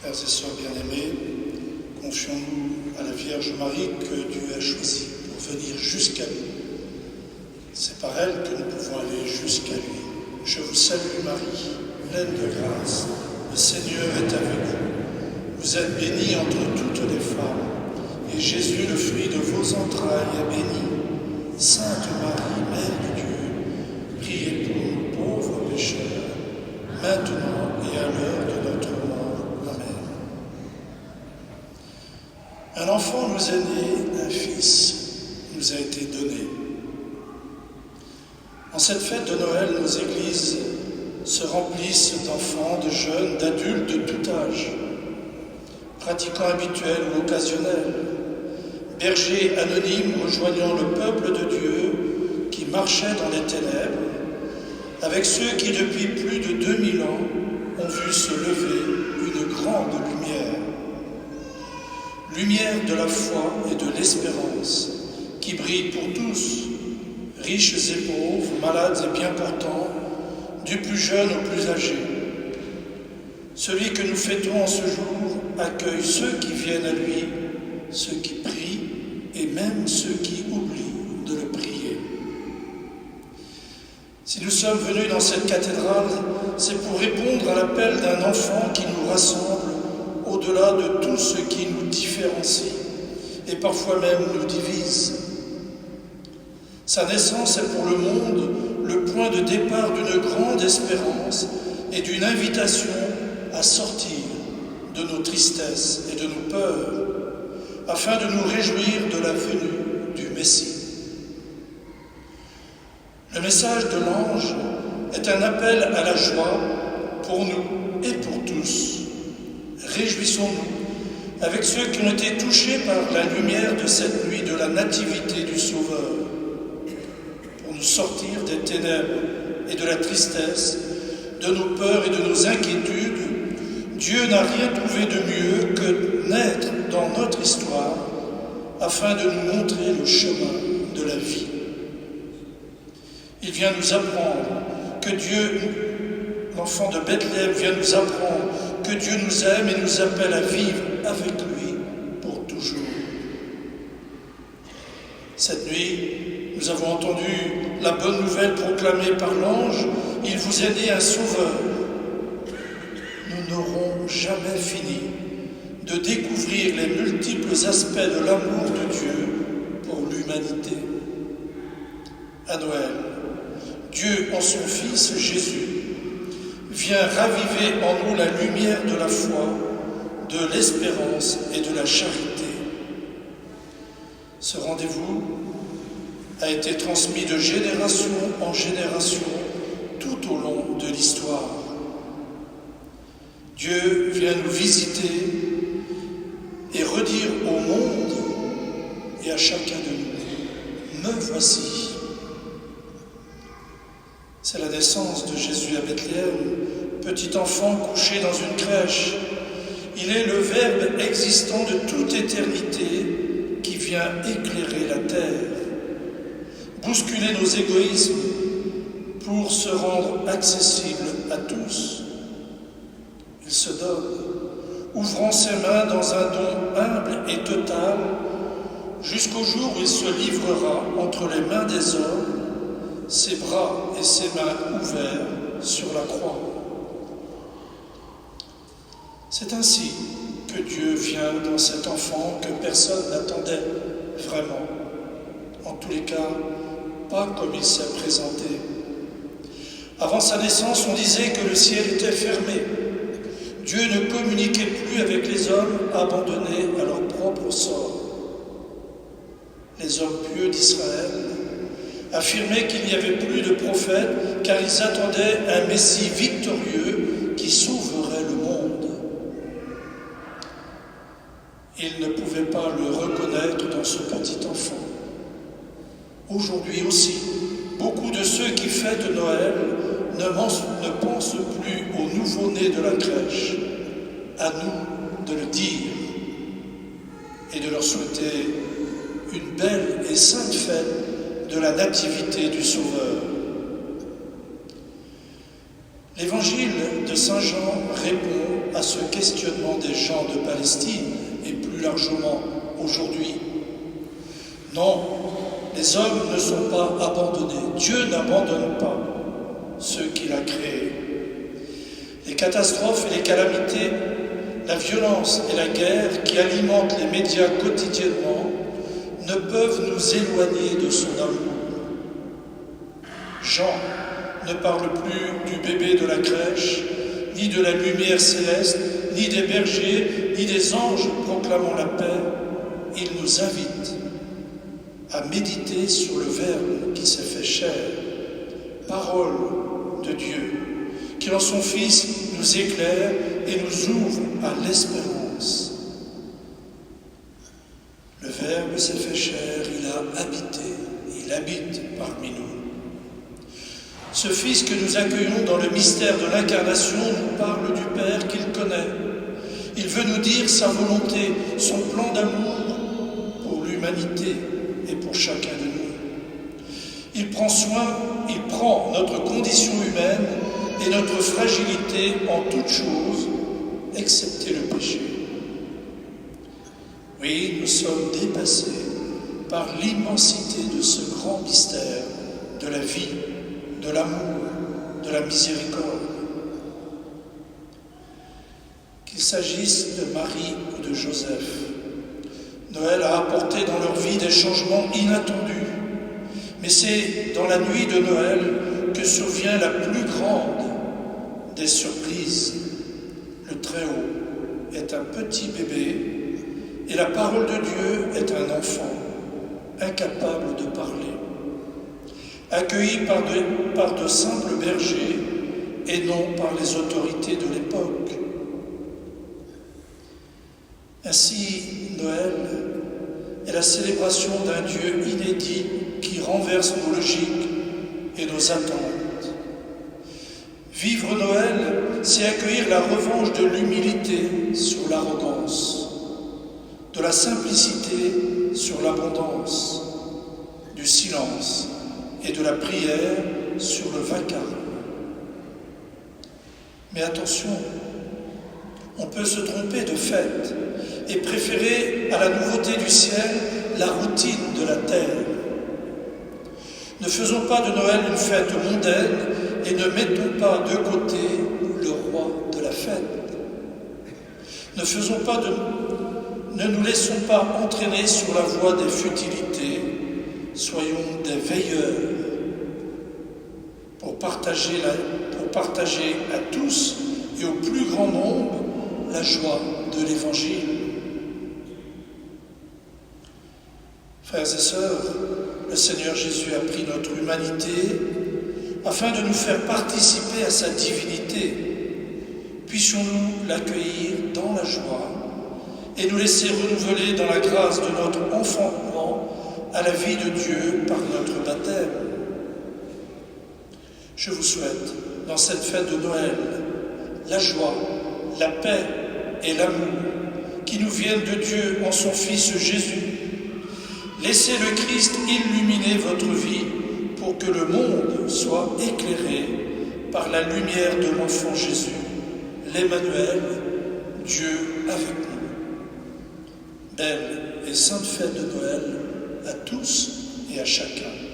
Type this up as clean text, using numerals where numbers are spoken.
Frères et sœurs bien-aimés, confions-nous à la Vierge Marie que Dieu a choisie pour venir jusqu'à nous. C'est par elle que nous pouvons aller jusqu'à lui. Je vous salue Marie, pleine de grâce, le Seigneur est avec vous. Vous êtes bénie entre toutes les femmes, et Jésus, le fruit de vos entrailles, est béni. Sainte Marie, Mère de Dieu, priez pour nous pauvres pécheurs, maintenant et à l'heure de notre mort. Amen. Un enfant nous est né, un fils nous a été donné. En cette fête de Noël, nos églises se remplissent d'enfants, de jeunes, d'adultes de tout âge, pratiquants habituels ou occasionnels, bergers anonymes rejoignant le peuple de Dieu qui marchait dans les ténèbres, avec ceux qui depuis plus de 2000 ans ont vu se lever une grande lumière. Lumière de la foi et de l'espérance qui brille pour tous, riches et pauvres, malades et bien portants, du plus jeune au plus âgé. Celui que nous fêtons en ce jour accueille ceux qui viennent à lui, ceux qui prient et même ceux qui oublient de le prier. Si nous sommes venus dans cette cathédrale, c'est pour répondre à l'appel d'un enfant qui nous rassemble au-delà de tout ce qui nous différencie et parfois même nous divise. Sa naissance est pour le monde le point de départ d'une grande espérance et d'une invitation à sortir de nos tristesses et de nos peurs, afin de nous réjouir de la venue du Messie. Le message de l'ange est un appel à la joie pour nous et pour tous. Réjouissons-nous avec ceux qui ont été touchés par la lumière de cette nuit de la nativité du Sauveur, pour nous sortir des ténèbres et de la tristesse, de nos peurs et de nos inquiétudes. Dieu n'a rien trouvé de mieux que naître dans notre histoire afin de nous montrer le chemin de la vie. Il vient nous apprendre que Dieu, l'enfant de Bethléem, vient nous apprendre que Dieu nous aime et nous appelle à vivre avec lui pour toujours. Cette nuit, nous avons entendu la bonne nouvelle proclamée par l'ange. Il vous est né un sauveur. Nous n'aurons jamais fini de découvrir les multiples aspects de l'amour de Dieu pour l'humanité. À Noël, Dieu, en son Fils Jésus, vient raviver en nous la lumière de la foi, de l'espérance et de la charité. Ce rendez-vous a été transmis de génération en génération tout au long de l'histoire. Dieu vient nous visiter et redire au monde et à chacun de nous, me voici. C'est la naissance de Jésus à Bethléem, petit enfant couché dans une crèche. Il est le Verbe existant de toute éternité qui vient éclairer la terre, bousculer nos égoïsmes pour se rendre accessible à tous. Il se donne, ouvrant ses mains dans un don humble et total, jusqu'au jour où il se livrera entre les mains des hommes, ses bras et ses mains ouverts sur la croix. C'est ainsi que Dieu vient dans cet enfant que personne n'attendait vraiment. En tous les cas, pas comme il s'est présenté. Avant sa naissance, on disait que le ciel était fermé. Dieu ne communiquait plus avec les hommes abandonnés à leur propre sort. Les hommes pieux d'Israël affirmaient qu'il n'y avait plus de prophètes car ils attendaient un Messie victorieux qui sauverait le monde. Ils ne pouvaient pas le reconnaître dans ce petit enfant. Aujourd'hui aussi, beaucoup de ceux qui fêtent Noël ne pensent plus au nouveau-né de la crèche. À nous de le dire et de leur souhaiter une belle et sainte fête de la nativité du Sauveur. L'évangile de Saint Jean répond à ce questionnement des gens de Palestine et plus largement aujourd'hui. Non, les hommes ne sont pas abandonnés. Dieu n'abandonne pas ceux qu'il a créés. Les catastrophes et les calamités, la violence et la guerre qui alimentent les médias quotidiennement ne peuvent nous éloigner de son amour. Jean ne parle plus du bébé de la crèche, ni de la lumière céleste, ni des bergers, ni des anges proclamant la paix. Il nous invite à méditer sur le Verbe qui s'est fait chair, parole de Dieu, qui en son Fils nous éclaire et nous ouvre à l'espérance. Le Verbe s'est fait chair, il a habité, il habite parmi nous. Ce Fils que nous accueillons dans le mystère de l'incarnation nous parle du Père qu'il connaît. Il veut nous dire sa volonté, son plan d'amour pour l'humanité et pour chacun de nous. Il prend notre condition humaine et notre fragilité en toutes choses, excepté le péché. Oui, nous sommes dépassés par l'immensité de ce grand mystère de la vie, de l'amour, de la miséricorde. Qu'il s'agisse de Marie ou de Joseph, Noël a apporté dans leur vie des changements inattendus. Mais c'est dans la nuit de Noël que survient la plus grande des surprises. Le Très-Haut est un petit bébé et la parole de Dieu est un enfant, incapable de parler, accueilli par de simples bergers et non par les autorités de l'époque. Ainsi, Noël est la célébration d'un Dieu inédit qui renverse nos logiques et nos attentes. Vivre Noël, c'est accueillir la revanche de l'humilité sur l'arrogance, de la simplicité sur l'abondance, du silence et de la prière sur le vacarme. Mais attention, on peut se tromper de fête et préférer à la nouveauté du ciel la routine de la terre. Ne faisons pas de Noël une fête mondaine et ne mettons pas de côté le roi de la fête. Ne nous laissons pas entraîner sur la voie des futilités, soyons des veilleurs pour partager à tous et au plus grand nombre la joie de l'Évangile. Frères et sœurs, le Seigneur Jésus a pris notre humanité afin de nous faire participer à sa divinité. Puissions-nous l'accueillir dans la joie et nous laisser renouveler dans la grâce de notre enfantement à la vie de Dieu par notre baptême. Je vous souhaite, dans cette fête de Noël, la joie, la paix et l'amour qui nous viennent de Dieu en son Fils Jésus. Laissez le Christ illuminer votre vie pour que le monde soit éclairé par la lumière de l'enfant Jésus, l'Emmanuel, Dieu avec nous. Belle et sainte fête de Noël à tous et à chacun.